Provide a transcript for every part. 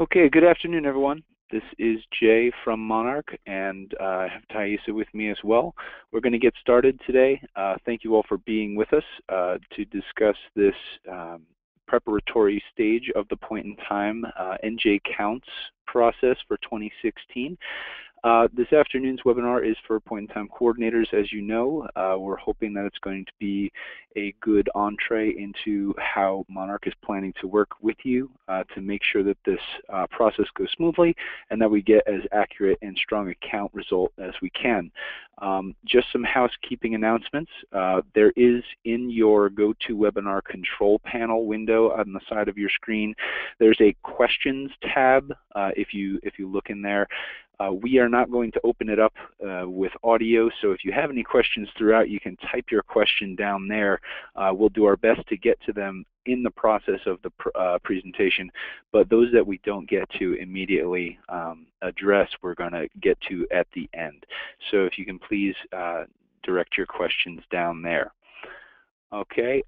Okay, good afternoon, everyone. This is Jay from Monarch, and I have Thaisa with me as well. We're going to get started today. Thank you all for being with us to discuss this preparatory stage of the point-in-time NJCounts process for 2016. This afternoon's webinar is for point-in-time coordinators, as you know. We're hoping that it's going to be a good entree into how Monarch is planning to work with you to make sure that this process goes smoothly and that we get as accurate and strong a count result as we can. Just some housekeeping announcements. There is in your GoToWebinar control panel window on the side of your screen, there's a questions tab. If you look in there, we are not going to open it up with audio, so if you have any questions throughout, you can type your question down there. We'll do our best to get to them in the process of the presentation, but those that we don't get to immediately address, we're going to get to at the end. So if you can please direct your questions down there. Okay.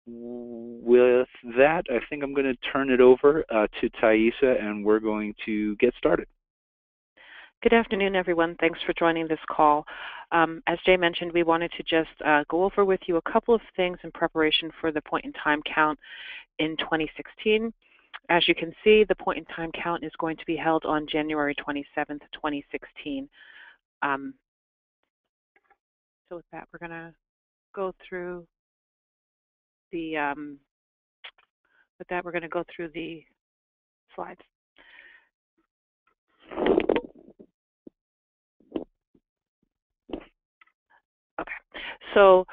With that, I think I'm going to turn it over to Thaisa, and we're going to get started. Good afternoon, everyone. Thanks for joining this call. As Jay mentioned, we wanted to just go over with you a couple of things in preparation for the point-in-time count in 2016. As you can see, the point-in-time count is going to be held on January 27th, 2016. So with that, we're going to go through the slides. Okay, so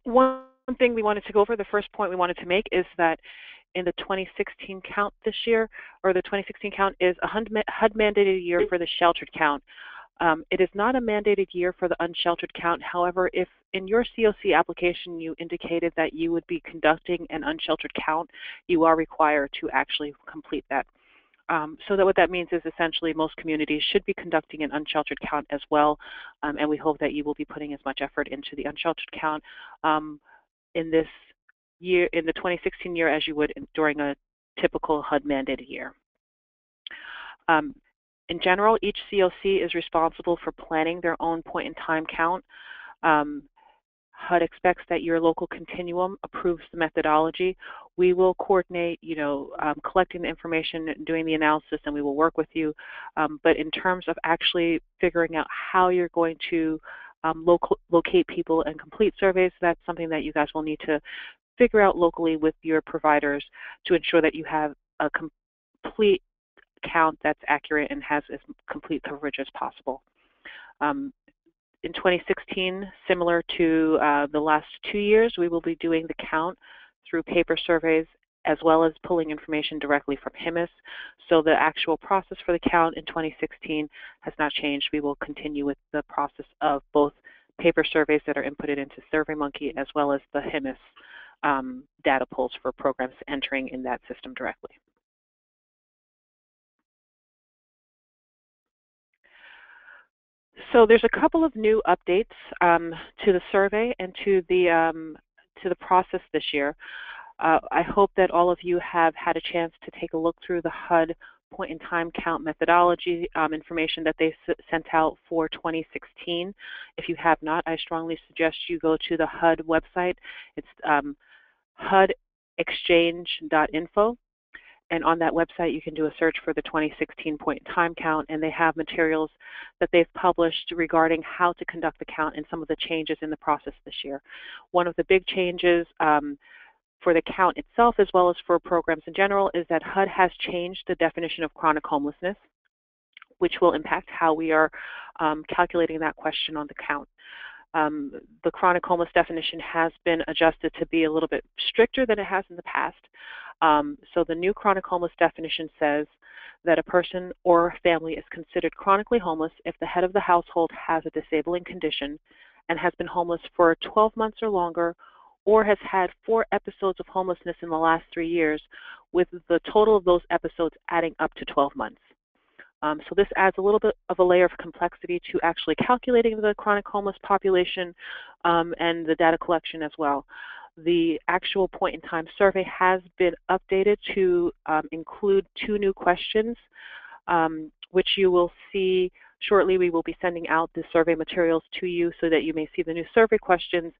one thing we wanted to go over, the first point we wanted to make is that in the 2016 count this year, or the 2016 count is a HUD-mandated year for the sheltered count. It is not a mandated year for the unsheltered count. However, if in your CoC application you indicated that you would be conducting an unsheltered count, you are required to actually complete that. So that what that means is essentially most communities should be conducting an unsheltered count as well, and we hope that you will be putting as much effort into the unsheltered count in this year, in the 2016 year, as you would during a typical HUD-mandated year. In general, each CoC is responsible for planning their own point-in-time count. HUD expects that your local continuum approves the methodology. We will coordinate, collecting the information, doing the analysis, and we will work with you. But in terms of actually figuring out how you're going to locate people and complete surveys, that's something that you guys will need to figure out locally with your providers to ensure that you have a complete count that's accurate and has as complete coverage as possible. In 2016, similar to the last 2 years, we will be doing the count through paper surveys as well as pulling information directly from HIMIS. So the actual process for the count in 2016 has not changed. We will continue with the process of both paper surveys that are inputted into SurveyMonkey as well as the HIMIS data pulls for programs entering in that system directly. So there's a couple of new updates to the survey and to the process this year. I hope that all of you have had a chance to take a look through the HUD point-in-time count methodology information that they sent out for 2016. If you have not, I strongly suggest you go to the HUD website. It's hudexchange.info. And on that website, you can do a search for the 2016 point-in-time count, and they have materials that they've published regarding how to conduct the count and some of the changes in the process this year. One of the big changes for the count itself, as well as for programs in general, is that HUD has changed the definition of chronic homelessness, which will impact how we are calculating that question on the count. The chronic homeless definition has been adjusted to be a little bit stricter than it has in the past. So the new chronic homeless definition says that a person or family is considered chronically homeless if the head of the household has a disabling condition and has been homeless for 12 months or longer, or has had 4 episodes of homelessness in the last 3 years, with the total of those episodes adding up to 12 months. So this adds a little bit of a layer of complexity to actually calculating the chronic homeless population and the data collection as well. The actual point-in-time survey has been updated to include 2 new questions, which you will see shortly. We will be sending out the survey materials to you so that you may see the new survey questions.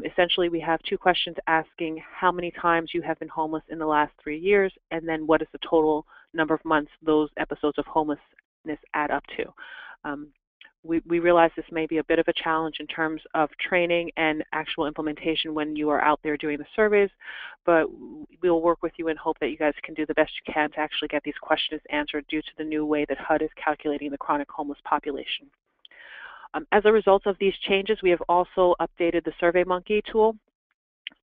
Essentially, we have 2 questions asking how many times you have been homeless in the last 3 years, and then what is the total number of months those episodes of homelessness add up to. We realize this may be a bit of a challenge in terms of training and actual implementation when you are out there doing the surveys, but we'll work with you and hope that you guys can do the best you can to actually get these questions answered due to the new way that HUD is calculating the chronic homeless population. As a result of these changes, we have also updated the SurveyMonkey tool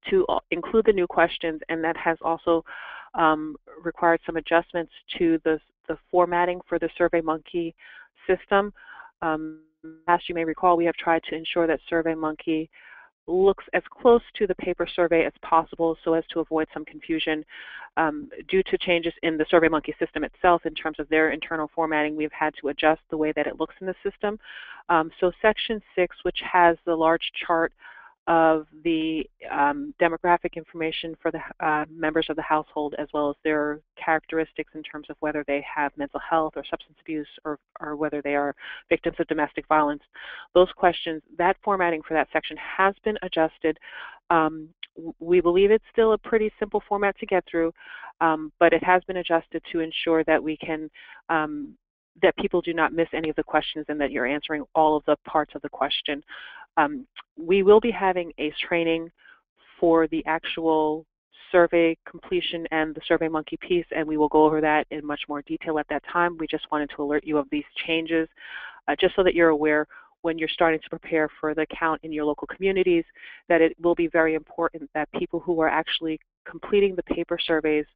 to include the new questions, and that has also required some adjustments to the formatting for the SurveyMonkey system. As you may recall, we have tried to ensure that SurveyMonkey looks as close to the paper survey as possible so as to avoid some confusion. Due to changes in the SurveyMonkey system itself in terms of their internal formatting, we've had to adjust the way that it looks in the system. So Section 6, which has the large chart of the demographic information for the members of the household, as well as their characteristics in terms of whether they have mental health or substance abuse, or whether they are victims of domestic violence. Those questions, that formatting for that section has been adjusted. We believe it's still a pretty simple format to get through, but it has been adjusted to ensure that we can that people do not miss any of the questions and that you're answering all of the parts of the question. We will be having a training for the actual survey completion and the SurveyMonkey piece, and we will go over that in much more detail at that time. We just wanted to alert you of these changes, just so that you're aware when you're starting to prepare for the count in your local communities, that it will be very important that people who are actually completing the paper surveys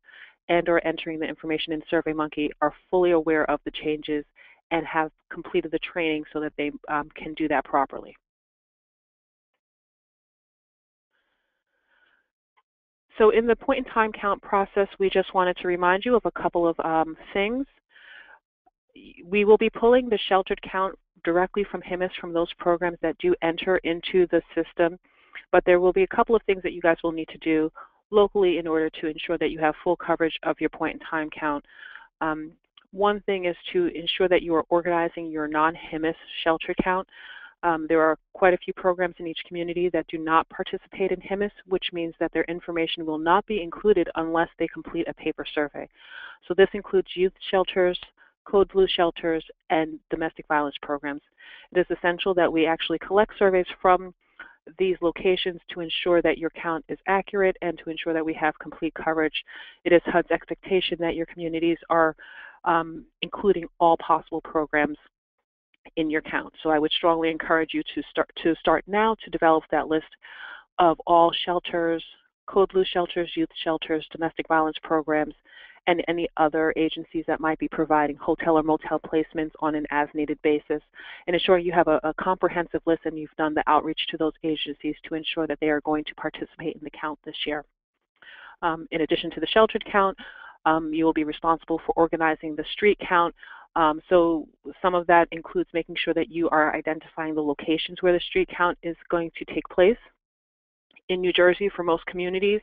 and or entering the information in SurveyMonkey are fully aware of the changes and have completed the training so that they can do that properly. So in the point-in-time count process, we just wanted to remind you of a couple of things. We will be pulling the sheltered count directly from HIMIS, from those programs that do enter into the system, but there will be a couple of things that you guys will need to do locally in order to ensure that you have full coverage of your point-in-time count. One thing is to ensure that you are organizing your non-HIMIS shelter count. There are quite a few programs in each community that do not participate in HIMIS, which means that their information will not be included unless they complete a paper survey. So this includes youth shelters, Code Blue shelters, and domestic violence programs. It is essential that we actually collect surveys from these locations to ensure that your count is accurate and to ensure that we have complete coverage. It is HUD's expectation that your communities are including all possible programs in your count. So I would strongly encourage you to start now to develop that list of all shelters, Code Blue shelters, youth shelters, domestic violence programs, and any other agencies that might be providing hotel or motel placements on an as-needed basis, and ensure you have a comprehensive list and you've done the outreach to those agencies to ensure that they are going to participate in the count this year. In addition to the sheltered count, you will be responsible for organizing the street count. So some of that includes making sure that you are identifying the locations where the street count is going to take place. In New Jersey, for most communities,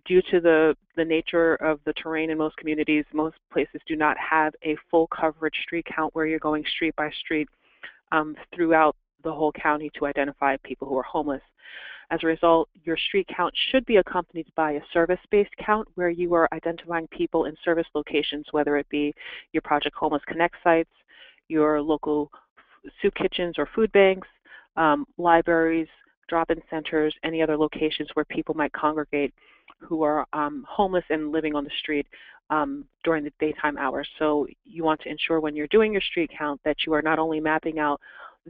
due to the nature of the terrain in most communities, most places do not have a full coverage street count where you're going street by street throughout the whole county to identify people who are homeless. As a result, your street count should be accompanied by a service-based count where you are identifying people in service locations, whether it be your Project Homeless Connect sites, your local soup kitchens or food banks, libraries, drop-in centers, any other locations where people might congregate who are homeless and living on the street during the daytime hours. So you want to ensure when you're doing your street count that you are not only mapping out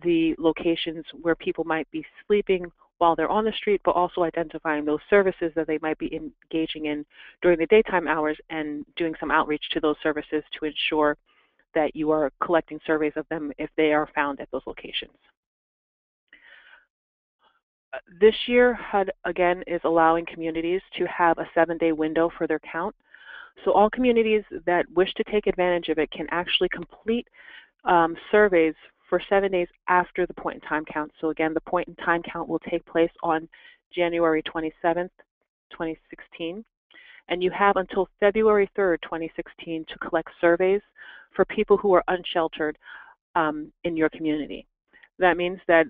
the locations where people might be sleeping while they're on the street, but also identifying those services that they might be engaging in during the daytime hours and doing some outreach to those services to ensure that you are collecting surveys of them if they are found at those locations. This year, HUD, again, is allowing communities to have a 7-day window for their count. So all communities that wish to take advantage of it can actually complete surveys for 7 days after the point-in-time count. So again, the point-in-time count will take place on January 27th, 2016. And you have until February 3rd, 2016 to collect surveys for people who are unsheltered in your community. That means that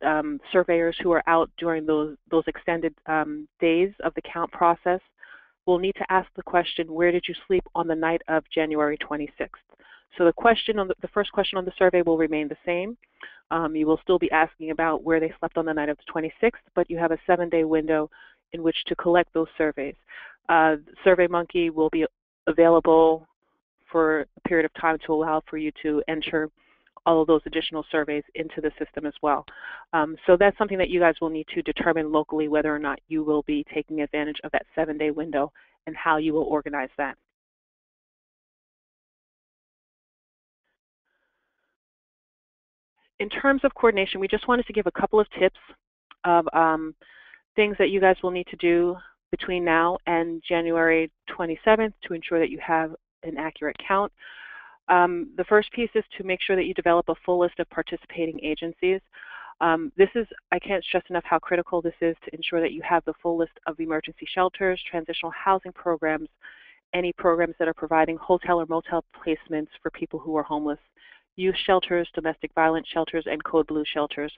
surveyors who are out during those extended days of the count process will need to ask the question, where did you sleep on the night of January 26th? So the first question on the survey will remain the same. You will still be asking about where they slept on the night of the 26th, but you have a 7-day window in which to collect those surveys. SurveyMonkey will be available for a period of time to allow for you to enter all of those additional surveys into the system as well. So that's something that you guys will need to determine locally whether or not you will be taking advantage of that 7-day window and how you will organize that. In terms of coordination, we just wanted to give a couple of tips of things that you guys will need to do between now and January 27th to ensure that you have an accurate count. The first piece is to make sure that you develop a full list of participating agencies. I can't stress enough how critical this is to ensure that you have the full list of emergency shelters, transitional housing programs, any programs that are providing hotel or motel placements for people who are homeless, youth shelters, domestic violence shelters, and Code Blue shelters.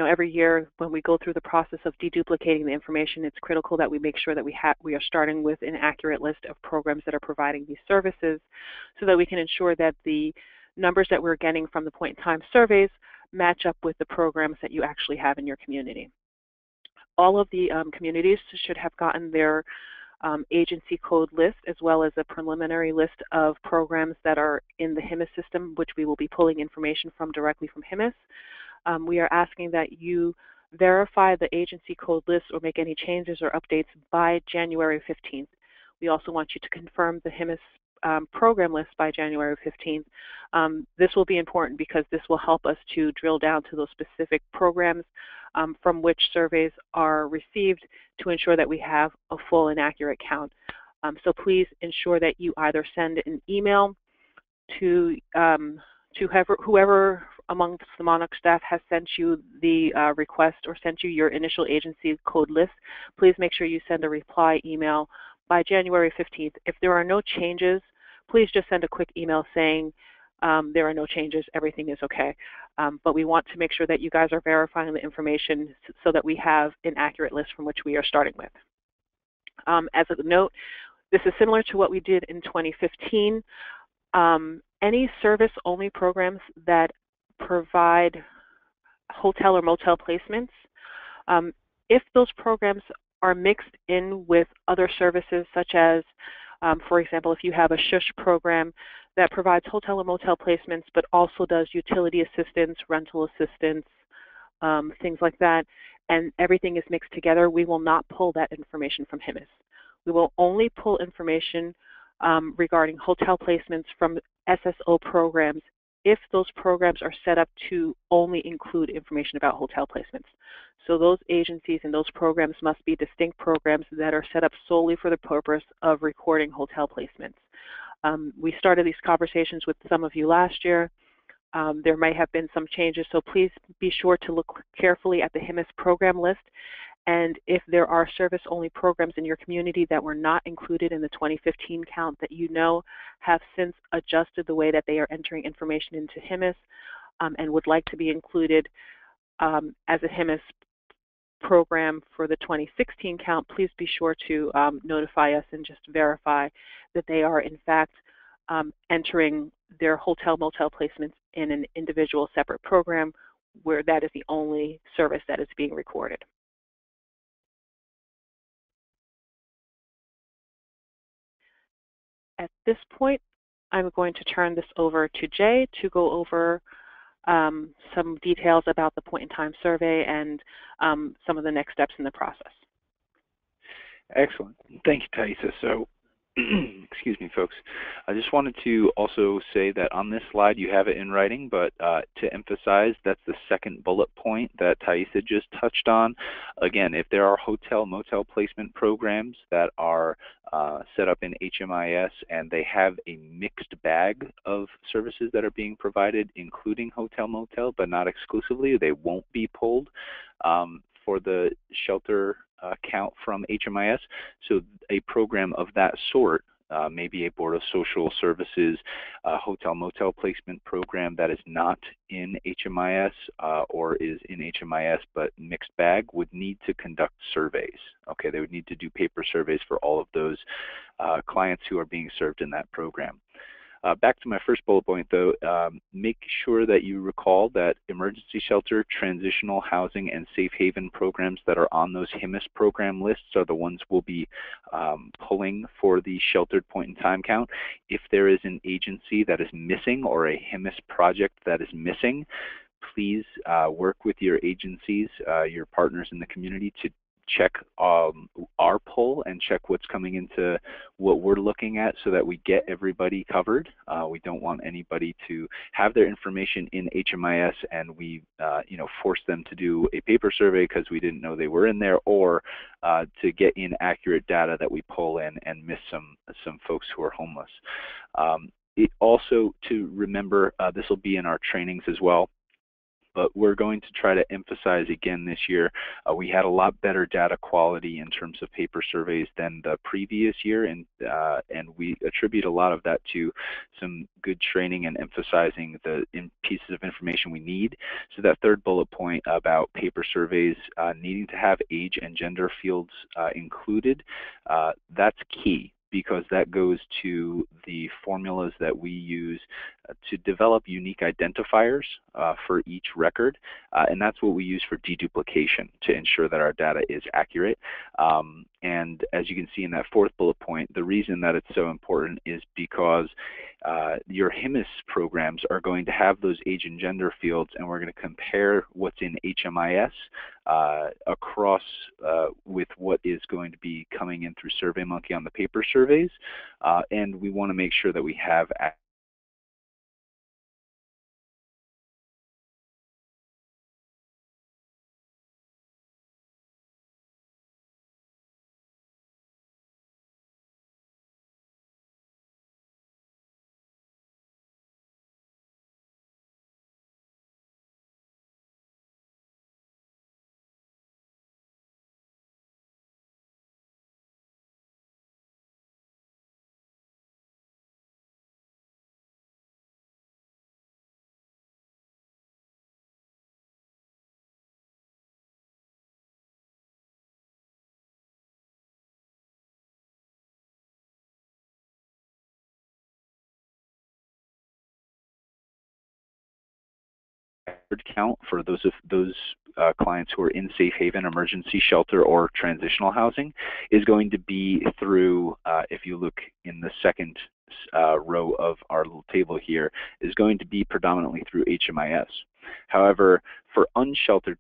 Every year when we go through the process of deduplicating the information, it's critical that we make sure that we are starting with an accurate list of programs that are providing these services so that we can ensure that the numbers that we're getting from the point-in-time surveys match up with the programs that you actually have in your community. All of the communities should have gotten their agency code list as well as a preliminary list of programs that are in the HIMIS system, which we will be pulling information from directly from HIMIS. We are asking that you verify the agency code list or make any changes or updates by January 15th. We also want you to confirm the HIMIS program list by January 15th. This will be important because this will help us to drill down to those specific programs from which surveys are received to ensure that we have a full and accurate count. So please ensure that you either send an email to whoever amongst the Monarch staff has sent you the request or sent you your initial agency code list. Please make sure you send a reply email by January 15th. If there are no changes, please just send a quick email saying there are no changes, everything is okay. But we want to make sure that you guys are verifying the information so that we have an accurate list from which we are starting with. As a note, this is similar to what we did in 2015. Any service-only programs that provide hotel or motel placements, if those programs are mixed in with other services such as, for example, if you have a SHUSH program that provides hotel or motel placements but also does utility assistance, rental assistance, things like that, and everything is mixed together, we will not pull that information from HIMIS. We will only pull information regarding hotel placements from SSO programs if those programs are set up to only include information about hotel placements. So those agencies and those programs must be distinct programs that are set up solely for the purpose of recording hotel placements. We started these conversations with some of you last year. There may have been some changes, so please be sure to look carefully at the HIMIS program list. And if there are service-only programs in your community that were not included in the 2015 count that you know have since adjusted the way that they are entering information into HIMIS and would like to be included as a HIMIS program for the 2016 count, please be sure to notify us and just verify that they are in fact entering their hotel motel placements in an individual separate program where that is the only service that is being recorded. At this point, I'm going to turn this over to Jay to go over some details about the point-in-time survey and some of the next steps in the process. Excellent. Thank you, Thaisa. So, excuse me, folks. I just wanted to also say that on this slide you have it in writing, but to emphasize, that's the second bullet point that Thaisa just touched on. Again, if there are hotel motel placement programs that are set up in HMIS and they have a mixed bag of services that are being provided, including hotel motel, but not exclusively, they won't be pulled for the shelter count from HMIS. So a program of that sort, maybe a Board of Social Services hotel motel placement program that is not in HMIS or is in HMIS but mixed bag, would need to conduct surveys. Okay, they would need to do paper surveys for all of those clients who are being served in that program. Back to my first bullet point though, make sure that you recall that emergency shelter, transitional housing, and safe haven programs that are on those HMIS program lists are the ones we'll be pulling for the sheltered point in time count. If there is an agency that is missing or a HMIS project that is missing, please work with your agencies, your partners in the community, to check our poll and check what's coming into what we're looking at so that we get everybody covered. We don't want anybody to have their information in HMIS and we force them to do a paper survey because we didn't know they were in there, or to get inaccurate data that we pull in and miss some folks who are homeless. It also to remember, this will be in our trainings as well, but we're going to try to emphasize again this year, we had a lot better data quality in terms of paper surveys than the previous year, and we attribute a lot of that to some good training and emphasizing the pieces of information we need. So that third bullet point about paper surveys needing to have age and gender fields included, that's key, because that goes to the formulas that we use to develop unique identifiers for each record, and that's what we use for de-duplication to ensure that our data is accurate. And as you can see in that fourth bullet point, the reason that it's so important is because your HMIS programs are going to have those age and gender fields, and we're going to compare what's in HMIS across with what is going to be coming in through SurveyMonkey on the paper surveys, and we want to make sure that we have count for those clients who are in safe haven, emergency shelter, or transitional housing is going to be through, if you look in the second row of our little table here, is going to be predominantly through HMIS. However, for unsheltered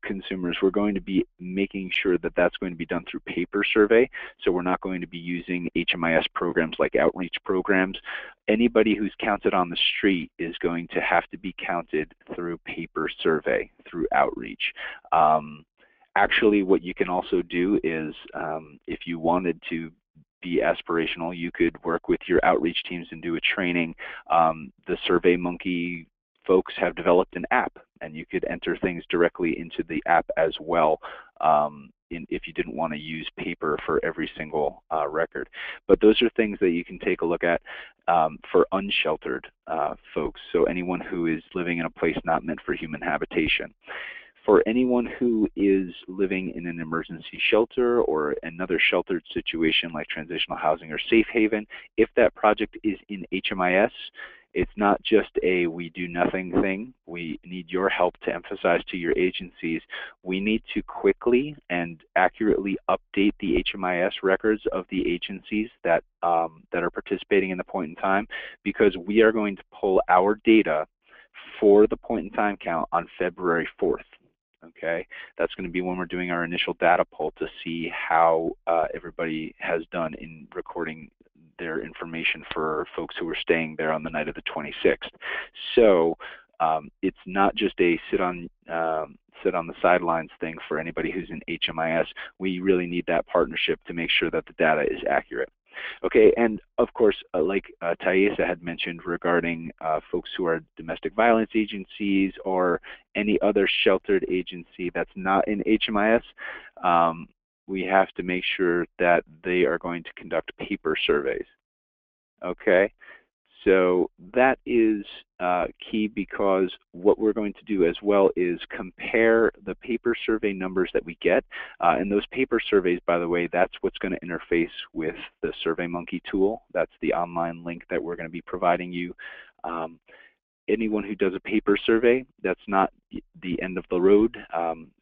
consumers, we're going to be making sure that that's going to be done through paper survey. So we're not going to be using HMIS programs like outreach programs. Anybody who's counted on the street is going to have to be counted through paper survey, through outreach. Actually, what you can also do is, if you wanted to be aspirational, you could work with your outreach teams and do a training. The SurveyMonkey folks have developed an app, and you could enter things directly into the app as well, if you didn't want to use paper for every single record. But those are things that you can take a look at for unsheltered folks, so anyone who is living in a place not meant for human habitation. For anyone who is living in an emergency shelter or another sheltered situation like transitional housing or safe haven, if that project is in HMIS, it's not just a we do nothing thing. We need your help to emphasize to your agencies, we need to quickly and accurately update the HMIS records of the agencies that are participating in the point in time, because we are going to pull our data for the point in time count on February 4th. Okay, that's going to be when we're doing our initial data poll to see how everybody has done in recording their information for folks who were staying there on the night of the 26th. So it's not just a sit on the sidelines thing for anybody who's in HMIS. We really need that partnership to make sure that the data is accurate. Okay, and of course, like Thaisa had mentioned regarding folks who are domestic violence agencies or any other sheltered agency that's not in HMIS, we have to make sure that they are going to conduct paper surveys. Okay, so that is key, because what we're going to do as well is compare the paper survey numbers that we get. And those paper surveys, by the way, that's what's going to interface with the SurveyMonkey tool. That's the online link that we're going to be providing you. Anyone who does a paper survey, that's not the end of the road.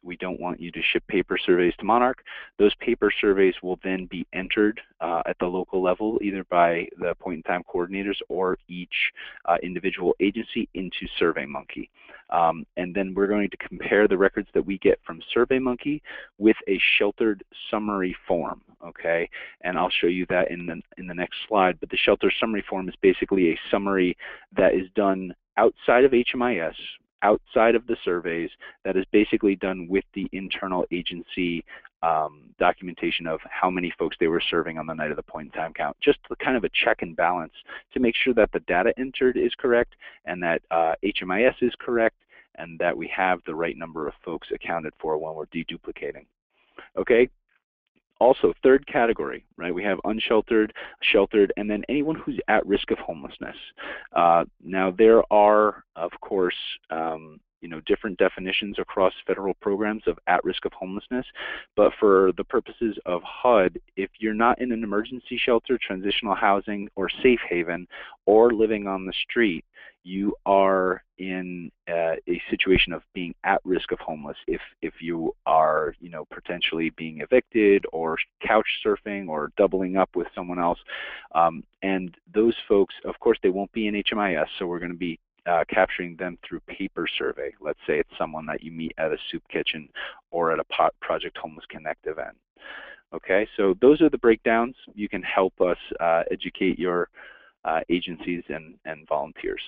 We don't want you to ship paper surveys to Monarch. Those paper surveys will then be entered at the local level, either by the point-in-time coordinators or each individual agency into SurveyMonkey. And then we're going to compare the records that we get from SurveyMonkey with a sheltered summary form, okay? And I'll show you that in the next slide. But the shelter summary form is basically a summary that is done outside of HMIS, outside of the surveys, that is basically done with the internal agency documentation of how many folks they were serving on the night of the point-in-time count. Just kind of a check and balance to make sure that the data entered is correct and that HMIS is correct and that we have the right number of folks accounted for when we're deduplicating. Okay? Also, third category, right? We have unsheltered, sheltered, and then anyone who's at risk of homelessness. Now, there are, of course, different definitions across federal programs of at risk of homelessness, but for the purposes of HUD, if you're not in an emergency shelter, transitional housing, or safe haven, or living on the street, you are in a situation of being at risk of homeless. If you are, potentially being evicted or couch surfing or doubling up with someone else, and those folks, of course, they won't be in HMIS, so we're going to be capturing them through paper survey. Let's say it's someone that you meet at a soup kitchen or at a Project Homeless Connect event. Okay, so those are the breakdowns. You can help us educate your agencies and volunteers.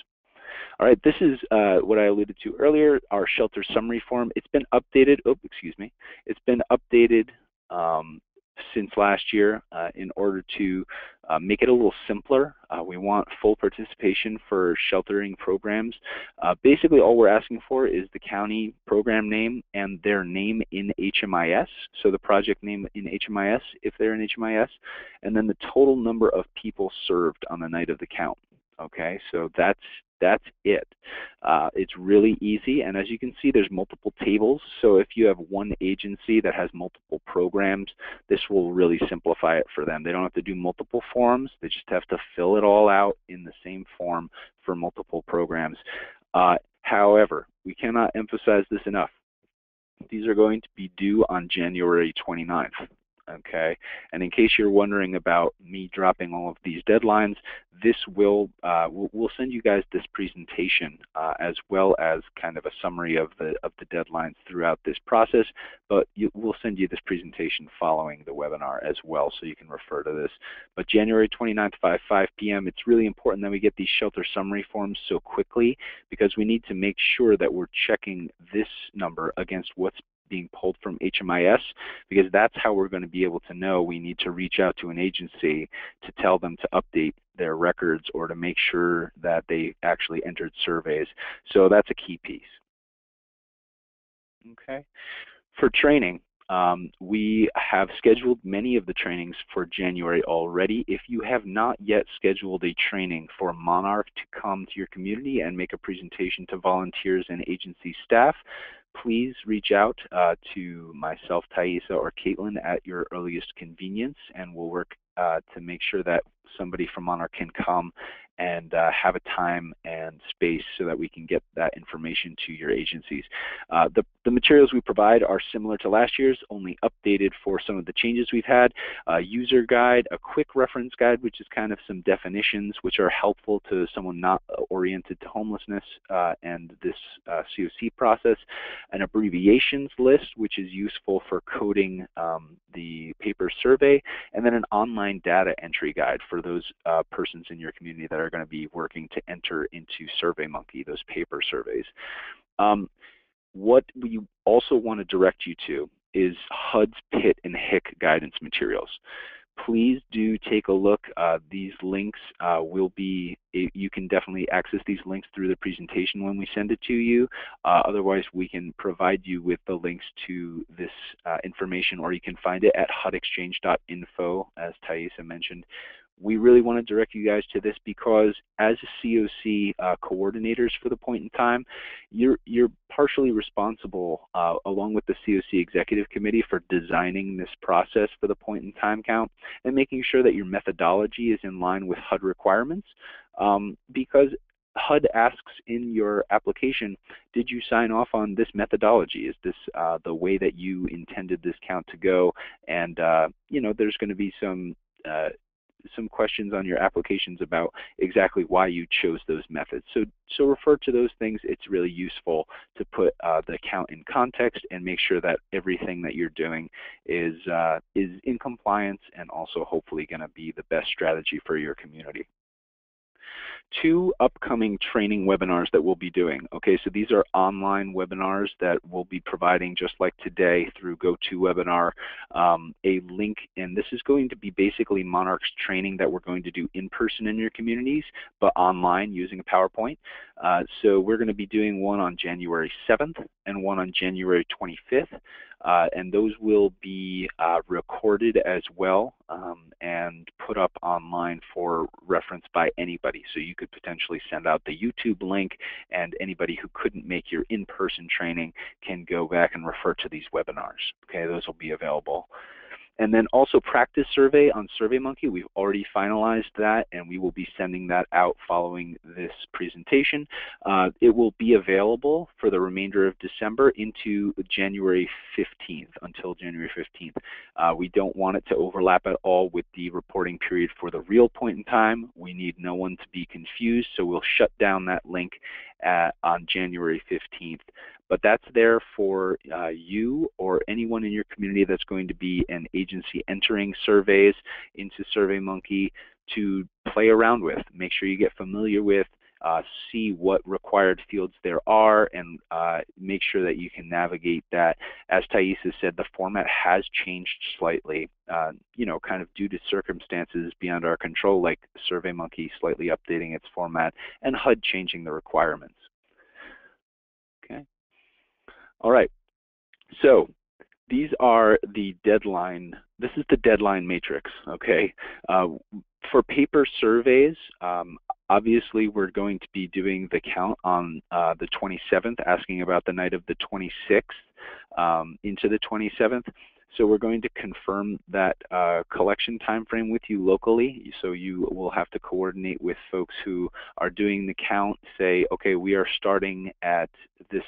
All right, this is what I alluded to earlier, our shelter summary form. It's been updated, it's been updated since last year in order to make it a little simpler. We want full participation for sheltering programs. Basically, all we're asking for is the county program name and their name in HMIS, so the project name in HMIS if they're in HMIS, and then the total number of people served on the night of the count. Okay, so that's it. It's really easy, and as you can see, there's multiple tables. So if you have one agency that has multiple programs, this will really simplify it for them. They don't have to do multiple forms. They just have to fill it all out in the same form for multiple programs. However, we cannot emphasize this enough. These are going to be due on January 29th. Okay, and in case you're wondering about me dropping all of these deadlines, this will we'll send you guys this presentation as well as kind of a summary of the deadlines throughout this process. But we'll send you this presentation following the webinar as well, so you can refer to this. But January 29th, 5 p.m. It's really important that we get these shelter summary forms so quickly, because we need to make sure that we're checking this number against what's being pulled from HMIS, because that's how we're going to be able to know we need to reach out to an agency to tell them to update their records or to make sure that they actually entered surveys. So that's a key piece. Okay. For training, we have scheduled many of the trainings for January already. If you have not yet scheduled a training for Monarch to come to your community and make a presentation to volunteers and agency staff, please reach out to myself, Thaisa, or Caitlin at your earliest convenience, and we'll work to make sure that somebody from Monarch can come and have a time and space so that we can get that information to your agencies. The materials we provide are similar to last year's, only updated for some of the changes we've had. A user guide, a quick reference guide, which is kind of some definitions which are helpful to someone not oriented to homelessness and this CoC process, an abbreviations list, which is useful for coding the paper survey, and then an online data entry guide for those persons in your community that are going to be working to enter into SurveyMonkey, those paper surveys. What we also want to direct you to is HUD's PIT and HIC guidance materials. please do take a look. These links will be, you can definitely access these links through the presentation when we send it to you. Otherwise, we can provide you with the links to this information, or you can find it at hudexchange.info, as Thaisa mentioned. We really want to direct you guys to this because as CoC coordinators for the point in time, you're partially responsible, along with the CoC Executive Committee, for designing this process for the point in time count and making sure that your methodology is in line with HUD requirements, because HUD asks in your application, did you sign off on this methodology? Is this the way that you intended this count to go? And you know, there's going to be some questions on your applications about exactly why you chose those methods. So refer to those things. It's really useful to put the count in context and make sure that everything that you're doing is in compliance and also hopefully going to be the best strategy for your community. 2 upcoming training webinars that we'll be doing. Okay, so these are online webinars that we'll be providing, just like today, through GoToWebinar, a link, and this is going to be basically Monarch's training that we're going to do in person in your communities, but online using a PowerPoint. So we're going to be doing one on January 7th and one on January 25th. And those will be recorded as well and put up online for reference by anybody. So you could potentially send out the YouTube link, and anybody who couldn't make your in-person training can go back and refer to these webinars. Okay, those will be available. And then also practice survey on SurveyMonkey. We've already finalized that, and we will be sending that out following this presentation. It will be available for the remainder of December into January 15th, until January 15th. We don't want it to overlap at all with the reporting period for the real point in time. We need no one to be confused, so we'll shut down that link on January 15th. But that's there for you or anyone in your community that's going to be an agency entering surveys into SurveyMonkey to play around with. Make sure you get familiar with, see what required fields there are, and make sure that you can navigate that. As Thaisa said, the format has changed slightly, you know, kind of due to circumstances beyond our control, like SurveyMonkey slightly updating its format and HUD changing the requirements. Okay. All right, so these are the deadline. This is the deadline matrix, okay? For paper surveys, obviously we're going to be doing the count on the 27th, asking about the night of the 26th into the 27th. So we're going to confirm that collection time frame with you locally. So you will have to coordinate with folks who are doing the count, say, okay, we are starting at this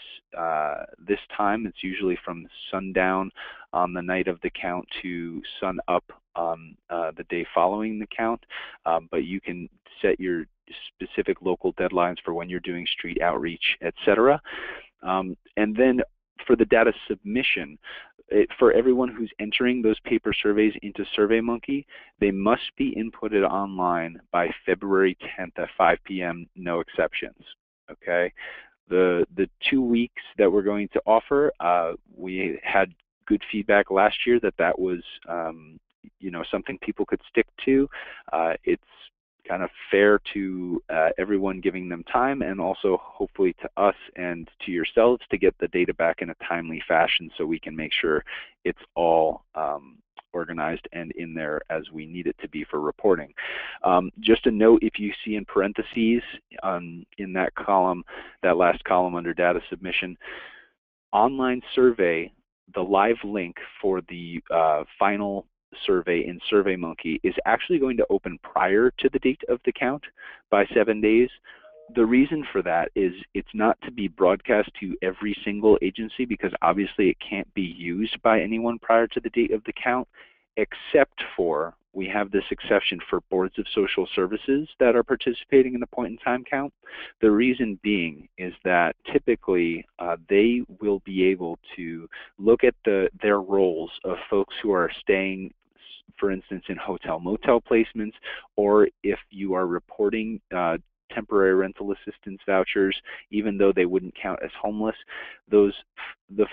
this time. It's usually from sundown on the night of the count to sun up on the day following the count. But you can set your specific local deadlines for when you're doing street outreach, etc. And then for the data submission, for everyone who's entering those paper surveys into SurveyMonkey, they must be inputted online by February 10th at 5 p.m., no exceptions, okay? The 2 weeks that we're going to offer, we had good feedback last year that was, you know, something people could stick to. It's kind of fair to everyone giving them time, and also hopefully to us and to yourselves to get the data back in a timely fashion so we can make sure it's all organized and in there as we need it to be for reporting. Just a note, if you see in parentheses in that column, that last column under data submission, online survey, the live link for the final survey in SurveyMonkey is actually going to open prior to the date of the count by 7 days. The reason for that is it's not to be broadcast to every single agency, because obviously it can't be used by anyone prior to the date of the count, except for, we have this exception for boards of social services that are participating in the point in time count. The reason being is that typically they will be able to look at their roles of folks who are staying, for instance, in hotel motel placements, or if you are reporting temporary rental assistance vouchers, even though they wouldn't count as homeless, the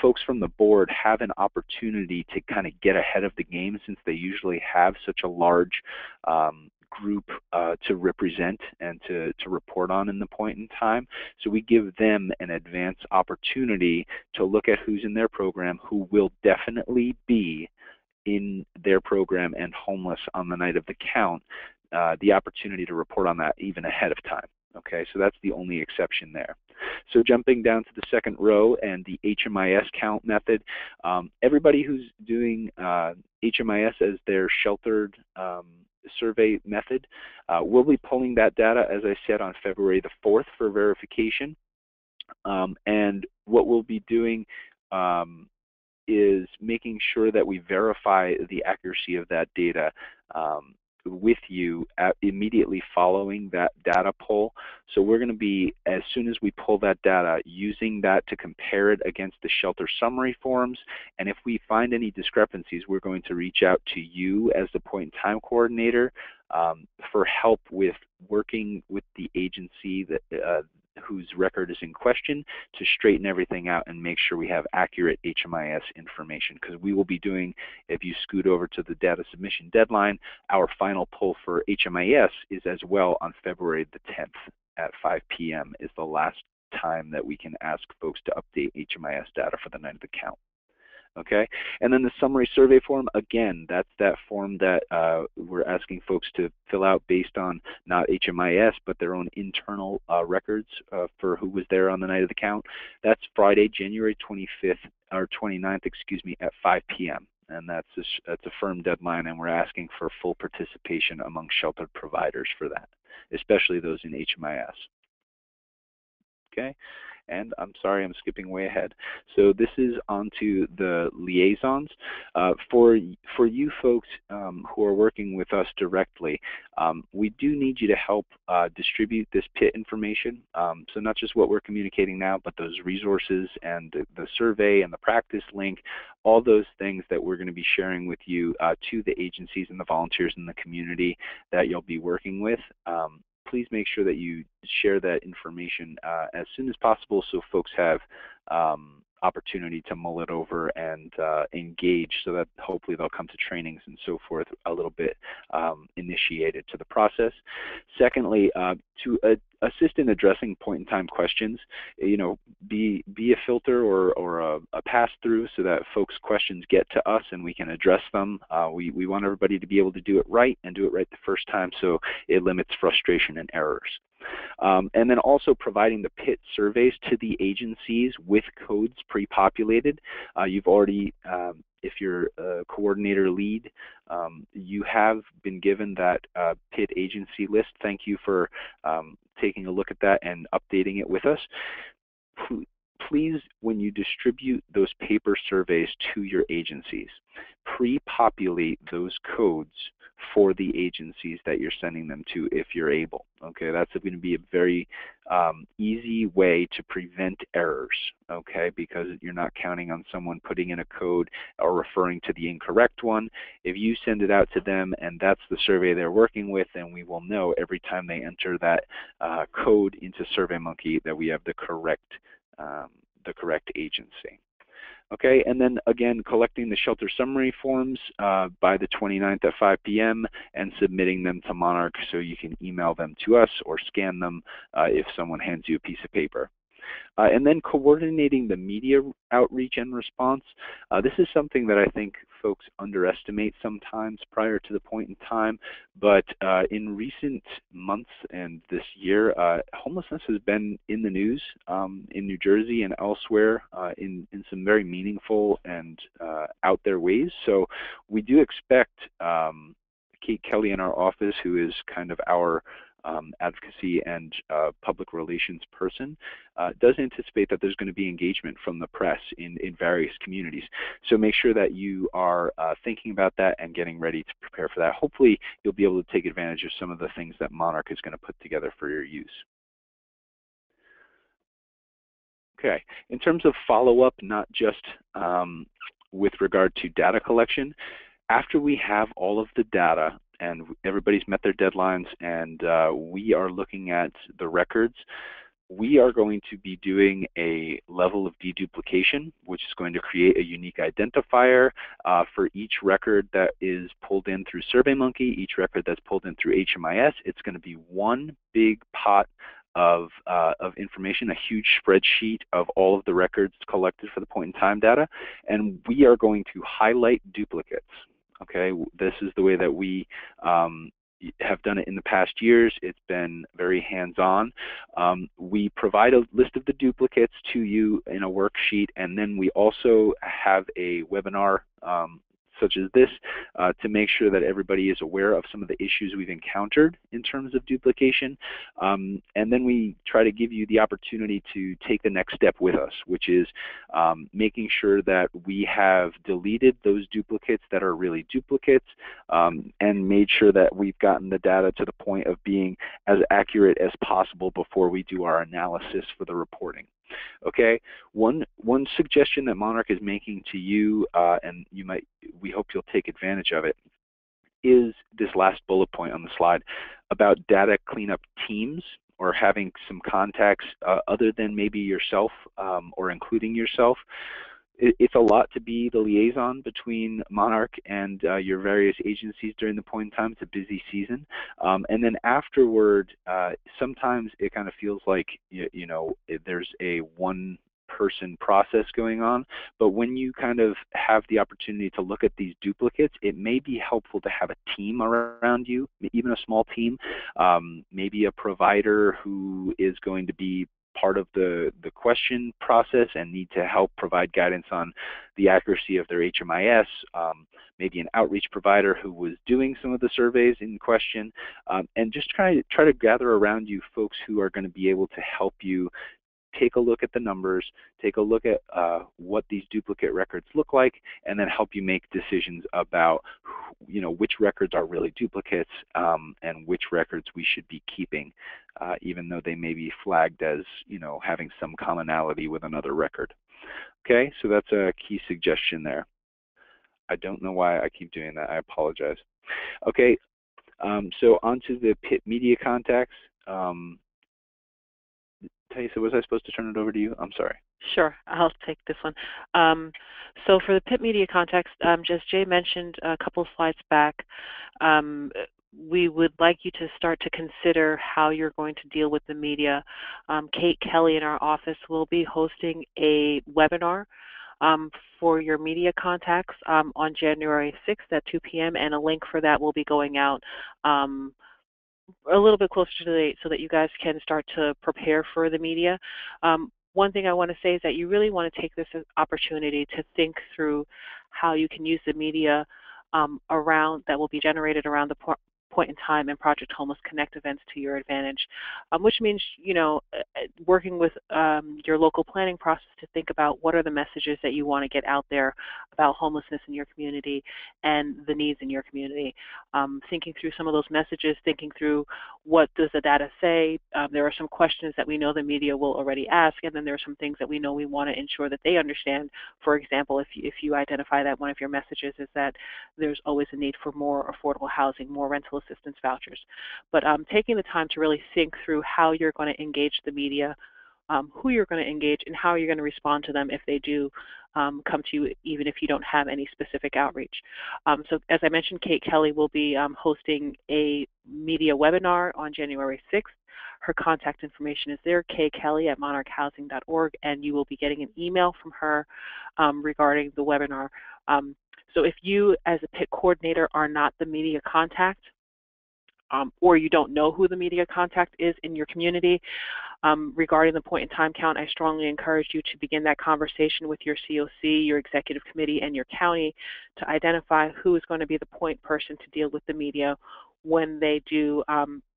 folks from the board have an opportunity to kind of get ahead of the game, since they usually have such a large group to represent and to report on in the point in time. So we give them an advance opportunity to look at who's in their program, who will definitely be in their program and homeless on the night of the count, the opportunity to report on that even ahead of time. Okay, so that's the only exception there. So jumping down to the second row and the HMIS count method, everybody who's doing HMIS as their sheltered survey method will be pulling that data, as I said, on February the 4th for verification. And what we'll be doing is making sure that we verify the accuracy of that data with you immediately following that data pull. So we're going to be, as soon as we pull that data, using that to compare it against the shelter summary forms. And if we find any discrepancies, we're going to reach out to you as the point in time coordinator for help with working with the agency that whose record is in question to straighten everything out and make sure we have accurate HMIS information. Because we will be doing, if you scoot over to the data submission deadline, our final pull for HMIS is as well on February the 10th at 5 p.m. is the last time that we can ask folks to update HMIS data for the night of the count. Okay, and then the summary survey form, again, that's that form that we're asking folks to fill out based on not HMIS, but their own internal records for who was there on the night of the count. That's Friday, January 25th, or 29th, excuse me, at 5 p.m. And that's a firm deadline, and we're asking for full participation among sheltered providers for that, especially those in HMIS. Okay. And I'm sorry, I'm skipping way ahead. So this is onto the liaisons. For you folks who are working with us directly, we do need you to help distribute this PIT information. So not just what we're communicating now, but those resources and the survey and the practice link, all those things that we're going to be sharing with you to the agencies and the volunteers in the community that you'll be working with. Please make sure that you share that information as soon as possible so folks have opportunity to mull it over and engage, so that hopefully they'll come to trainings and so forth a little bit initiated to the process. Secondly, to assist in addressing point-in-time questions, you know, be a filter or a pass-through so that folks' questions get to us and we can address them. We want everybody to be able to do it right and do it right the first time, so it limits frustration and errors. And then also providing the PIT surveys to the agencies with codes pre-populated. You've already, if you're a coordinator lead, you have been given that PIT agency list. Thank you for taking a look at that and updating it with us. Please, when you distribute those paper surveys to your agencies, pre-populate those codes for the agencies that you're sending them to if you're able. Okay, that's going to be a very easy way to prevent errors, okay, because you're not counting on someone putting in a code or referring to the incorrect one. If you send it out to them and that's the survey they're working with, then we will know every time they enter that code into SurveyMonkey that we have the correct agency. Okay, and then again, collecting the shelter summary forms by the 29th at 5 p.m. and submitting them to Monarch, so you can email them to us or scan them if someone hands you a piece of paper. And then coordinating the media outreach and response. This is something that I think folks underestimate sometimes prior to the point in time, but in recent months and this year, homelessness has been in the news in New Jersey and elsewhere in some very meaningful and out there ways. So we do expect Kate Kelly in our office, who is kind of our advocacy and public relations person, does anticipate that there's going to be engagement from the press in various communities. So make sure that you are thinking about that and getting ready to prepare for that. Hopefully you'll be able to take advantage of some of the things that Monarch is going to put together for your use. Okay, in terms of follow-up, not just with regard to data collection, after we have all of the data and everybody's met their deadlines, and we are looking at the records. We are going to be doing a level of deduplication, which is going to create a unique identifier for each record that is pulled in through SurveyMonkey, each record that's pulled in through HMIS. It's going to be one big pot of information, a huge spreadsheet of all of the records collected for the point in time data, and we are going to highlight duplicates. Okay, this is the way that we have done it in the past years. It's been very hands-on. We provide a list of the duplicates to you in a worksheet, and then we also have a webinar such as this to make sure that everybody is aware of some of the issues we've encountered in terms of duplication. And then we try to give you the opportunity to take the next step with us, which is making sure that we have deleted those duplicates that are really duplicates and made sure that we've gotten the data to the point of being as accurate as possible before we do our analysis for the reporting. Okay, one suggestion that Monarch is making to you, and we hope you'll take advantage of it, is this last bullet point on the slide about data cleanup teams, or having some contacts other than maybe yourself or including yourself. It's a lot to be the liaison between Monarch and your various agencies during the point in time. It's a busy season. And then afterward, sometimes it kind of feels like, you know, there's a one-person process going on. But when you kind of have the opportunity to look at these duplicates, it may be helpful to have a team around you, even a small team, maybe a provider who is going to be part of the question process and need to help provide guidance on the accuracy of their HMIS, maybe an outreach provider who was doing some of the surveys in question, and just try to gather around you folks who are going to be able to help you take a look at the numbers, take a look at what these duplicate records look like, and then help you make decisions about, you know, which records are really duplicates and which records we should be keeping, even though they may be flagged as, you know, having some commonality with another record. Okay, so that's a key suggestion there. I don't know why I keep doing that. I apologize. Okay, so onto the PIT media contacts. Thaisa, was I supposed to turn it over to you? I'm sorry. Sure, I'll take this one. So for the PIT media context, just Jay mentioned a couple of slides back, we would like you to start to consider how you're going to deal with the media. Kate Kelly in our office will be hosting a webinar for your media contacts on January 6th at 2 p.m. and a link for that will be going out a little bit closer to the date so that you guys can start to prepare for the media. One thing I want to say is that you really want to take this opportunity to think through how you can use the media that will be generated around the point in time and Project Homeless Connect events to your advantage, which means, you know, working with your local planning process to think about what are the messages that you want to get out there about homelessness in your community and the needs in your community. Thinking through some of those messages, thinking through what does the data say. There are some questions that we know the media will already ask, and then there are some things that we know we want to ensure that they understand. For example, if you identify that one of your messages is that there's always a need for more affordable housing, more rental assistance vouchers. But taking the time to really think through how you're going to engage the media, who you're going to engage, and how you're going to respond to them if they do come to you, even if you don't have any specific outreach. So as I mentioned, Kate Kelly will be hosting a media webinar on January 6th. Her contact information is there, kkelly@monarchhousing.org, and you will be getting an email from her regarding the webinar. So if you, as a PIT coordinator, are not the media contact, or you don't know who the media contact is in your community regarding the point in time count, I strongly encourage you to begin that conversation with your CoC, your executive committee, and your county to identify who is going to be the point person to deal with the media when they do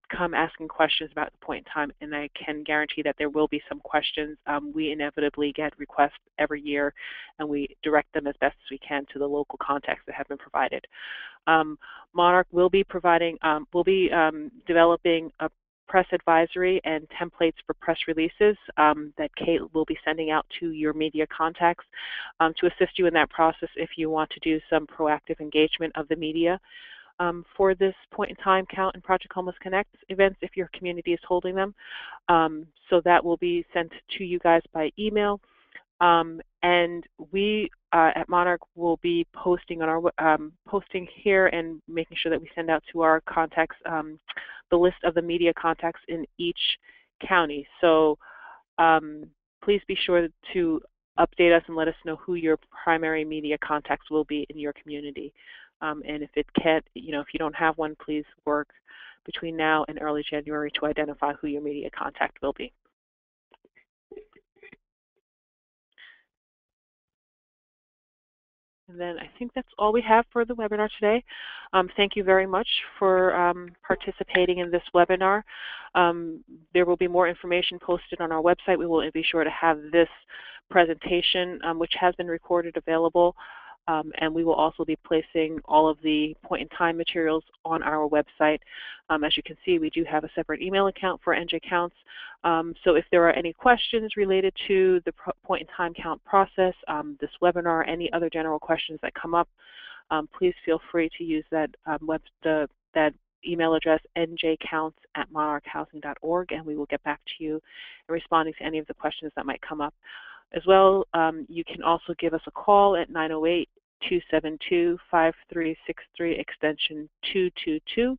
come asking questions about the point in time, and I can guarantee that there will be some questions. We inevitably get requests every year, and we direct them as best as we can to the local contacts that have been provided. Monarch will be developing a press advisory and templates for press releases that Kate will be sending out to your media contacts to assist you in that process if you want to do some proactive engagement of the media. for this point in time count and Project Homeless Connect events if your community is holding them. So that will be sent to you guys by email. And we at Monarch will be posting on our posting here and making sure that we send out to our contacts the list of the media contacts in each county. So please be sure to update us and let us know who your primary media contacts will be in your community. And if it can't, if you don't have one, please work between now and early January to identify who your media contact will be. And then I think that's all we have for the webinar today. Thank you very much for participating in this webinar. There will be more information posted on our website. We will be sure to have this presentation, which has been recorded, available. And we will also be placing all of the point-in-time materials on our website. As you can see, we do have a separate email account for NJCounts. So if there are any questions related to the point-in-time count process, this webinar, any other general questions that come up, please feel free to use that that email address, njcounts@monarchhousing.org, and we will get back to you in responding to any of the questions that might come up. As well, you can also give us a call at 908-272-5363, extension 222,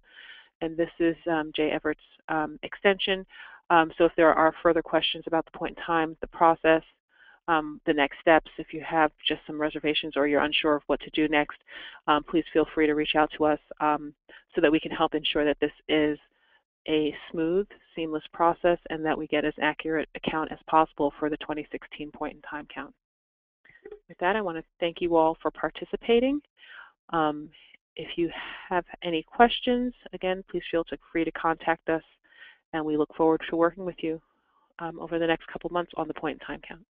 and this is Jay Everett's extension. So if there are further questions about the point in time, the process, the next steps, if you have just some reservations or you're unsure of what to do next, please feel free to reach out to us so that we can help ensure that this is a smooth, seamless process and that we get as accurate a count as possible for the 2016 point in time count. With that, I want to thank you all for participating. If you have any questions, again, please feel free to contact us, and we look forward to working with you over the next couple months on the point in time count.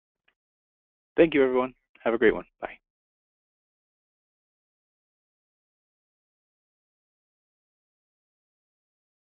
Thank you, everyone. Have a great one. Bye.